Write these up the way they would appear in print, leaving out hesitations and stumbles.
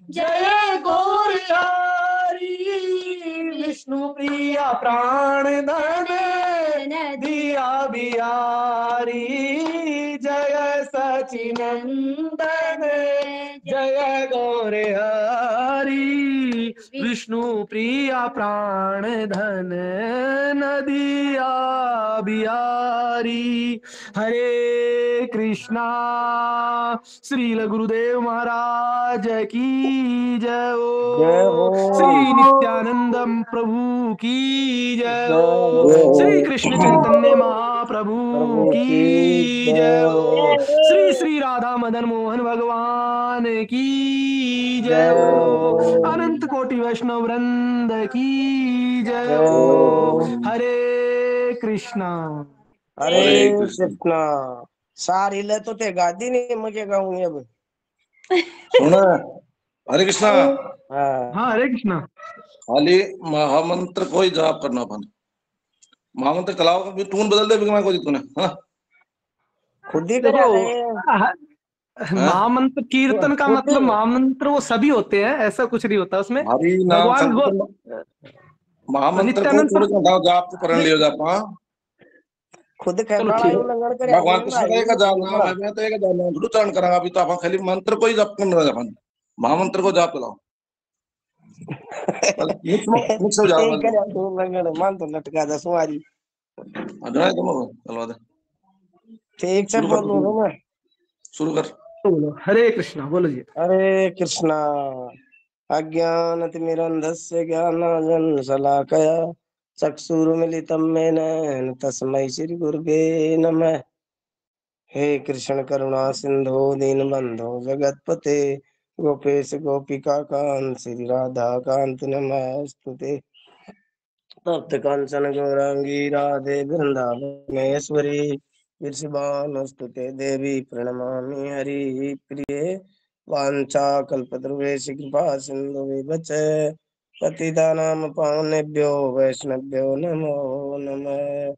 जय गौरहरि। विष्णु प्रिया प्राण धन दिया बिहारी। जय सचिनंदन जय गौरहरि। विष्णु प्रिया प्राण धन नदिया बिहारी। हरे कृष्णा। श्रील गुरुदेव महाराज की जय हो। श्री नित्यानंदम प्रभु की जय हो। श्री कृष्ण चैतन्य महाप्रभु की जय हो। श्री श्री राधा मदन मोहन भगवान की जय हो। अनंत कोटि वैष्णव वृंद की जय हो। हरे कृष्णा। हरे कृष्णा। सारी ले तो ते गादी नहीं मुझे गाऊंगी अब। सुना हरे कृष्णा। हाँ हरे कृष्णा। खाली महामंत्र को ही जाप करना अपन। महामंत्र चलाओ भी टून बदल दे बिना कोई तूने। हाँ खुद ही करा रहे हैं। महामंत्र कीर्तन का मतलब महामंत्र वो सभी होते हैं, ऐसा कुछ नहीं होता उसमें। हरि नाम भगवान संकीर्तन महामंत्र को नित्यानंद थोड़े घंटा जाप कर लियो जापा। खुद चलो ठीक है। भगवान कृष्ण का एक जाप नाम है, मैं तो एक जाप नाम थोड़ा उच्चारण करांगा। अभी तो अपन खाली मंत्र को ही जाप कर रहे हैं। अपन महामंत्र को जाप चलाओ। मिक्स हो जाओ। मान तो लटका दस तुम्हारी। अदरा तुम चलवा दे। ठीक से बोलूं मैं। शुरू कर। हरे कृष्णा बोलो जी। हरे कृष्णा। अज्ञानतिमिरन्धस्य ज्ञानाञ्जन शलाकया चक्षुरुमिलितं येन तस्मै श्रीगुरुवे नमः। हे कृष्ण करुणा सिंधो दीनबंधो जगतपते गोपेश गोपिका कांत श्री राधा कांत नमस्तुते। तप्त कांचन गौरांगी राधे वृंदावनेश्वरी वृषभानुस्तुते देवी प्रणमामि हरि प्रिये। वाञ्छाकल्पतरुवेश कृपा सिन्धुविवच पतितानां पावनेभ्यो वैष्णवेभ्यो नमो नमः।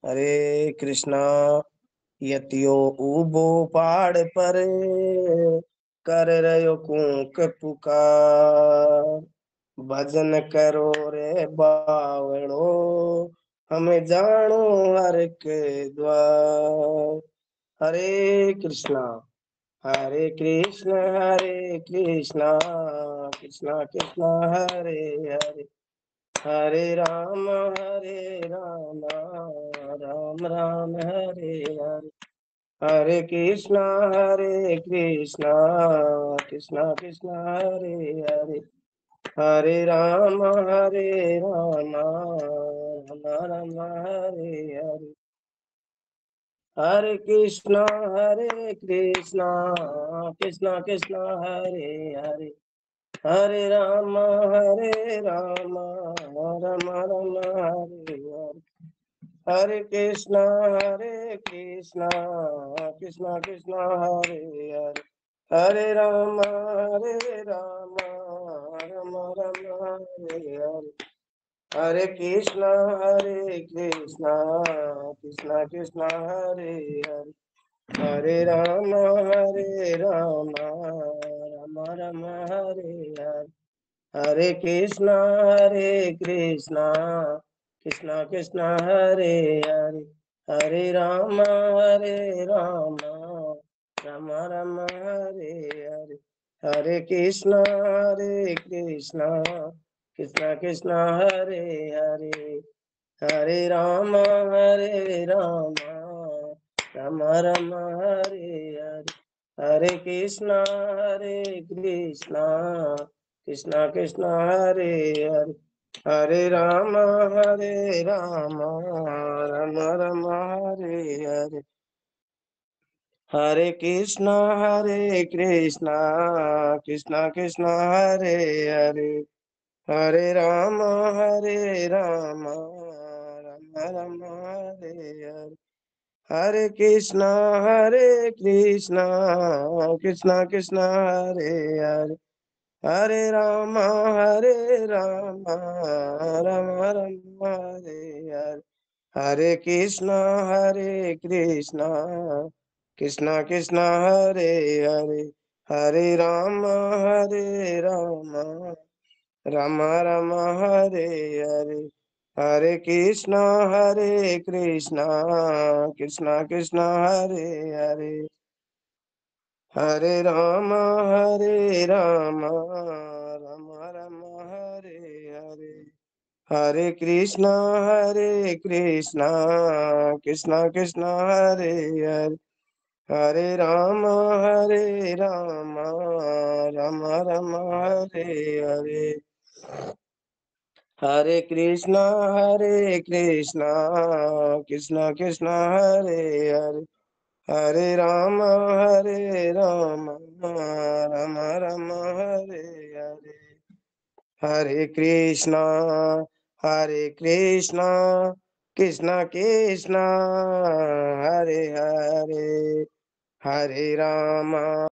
हरे कृष्णा। यतियो उबो पहाड़ पर कर रयो कूक पुकार भजन करो रे बावड़ो हमें जानो हर के द्वार। हरे कृष्णा कृष्णा कृष्णा कृष्णा हरे हरे हरे राम राम राम हरे हरे हरे कृष्णा कृष्णा कृष्णा हरे हरे हरे राम राम राम हरे हरे हरे कृष्णा कृष्णा कृष्णा हरे हरे हरे राम राम राम हरे हरे हरे कृष्णा कृष्णा कृष्णा हरे हरे हरे राम राम हरे हरे हरे कृष्णा कृष्णा हरे हरे हरे राम राम हरे हरे हरे कृष्णा कृष्णा हरे हरे हरे राम राम राम हरे हरे हरे कृष्णा कृष्णा हरे हरे हरे राम राम राम हरे हरे हरे कृष्णा कृष्णा हरे हरे हरे राम राम हरे हरे हरे कृष्णा कृष्णा हरे हरे हरे राम राम राम हरे हरे हरे कृष्णा कृष्णा हरे हरे हरे राम राम हरे हरे हरे कृष्णा कृष्णा हरे हरे हरे राम राम राम हरे हरे, हरे कृष्णा कृष्णा कृष्णा हरे हरे, हरे राम राम राम हरे हरे, हरे कृष्णा कृष्णा कृष्णा हरे हरे, हरे राम राम राम हरे हरे, हरे कृष्णा कृष्णा कृष्णा हरे हरे, हरे राम राम राम हरे हरे, हरे कृष्णा कृष्णा कृष्णा हरे हरे, हरे राम